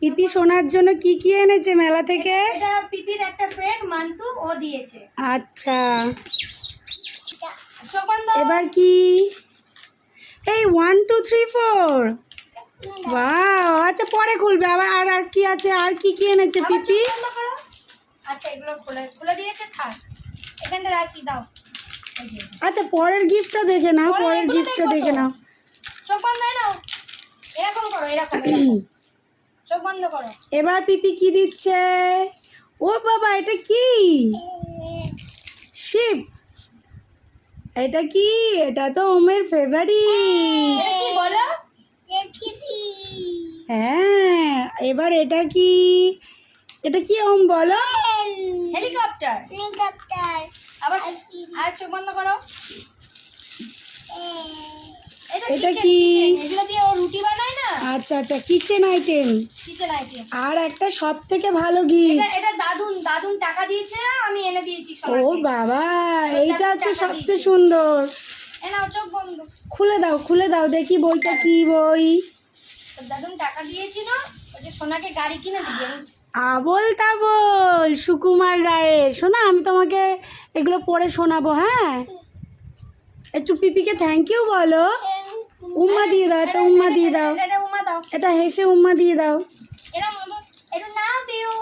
পিপি সোনার জন্য কি কি এনেছে মেলা থেকে? এটা পিপির একটা ফ্রেন্ড মান্তু, ও দিয়েছে। আচ্ছা, চোখ বন্ধ। এবার কি? এই 1 2 3 4। বাহ, আচ্ছা পরে খুলবে আবার। আর আর কি আছে? আর কি কি এনেছে আবার পিপি? চোখ বন্ধ করো। আচ্ছা, এগুলো খুলে খুলে দিয়েছে, থাক এখানটা রাখি দাও। এই যে, আচ্ছা পরের গিফটটা দেখে নাও, পরে পরের এগুলো গিফটটা দেখবো দেখে তো। নাও। চোখ বন্ধ হয় নাও, এরকম করো, এরকম এরকম। চোখ বন্ধ করো। এবার পিপি কি দিচ্ছে? ও বাবা, এটা কি? শিপ। এটা কি? এটা তো ওমের ফেভারিট। এটা কি বলো? হ্যাঁ, এবার এটা কি? এটা কি ওম বলো? হেলিকপ্টার। আবার আর চোখ বন্ধ করো। এটা এটা কি? কি? এগুলো দিয়ে ও রুটি বানায় না, আচ্ছা আচ্ছা, কিচেন আইটেম। Kitchen item. আর একটা সব থেকে ভালো গিফট। এটা দাদুন দাদুন টাকা দিয়েছে না, আমি এনে দিয়েছি ও সবাইকে। বাবা, এইটা হচ্ছে টাকা সবচেয়ে দিয়েছে। সুন্দর। এ নাও, চোখ বন্ধ। খুলে দাও, খুলে দাও দেখি বইটা কি বই। তো দাদুন টাকা দিয়েছিল, ওই যে সোনাকে গাড়ি কিনে দিবে। আবোল তাবোল সুকুমার রায়ের। শোনা, আমি তোমাকে এগুলো পড়ে শোনাবো। হ্যাঁ, একটু পিপিকে থ্যাংক ইউ বলো। উম্মা দিয়ে দাও, একটা উম্মা দিয়ে দাও। এটা উমা দাও। এটা হেসে উম্মা দিয়ে দাও। এটা লাভ ইউ।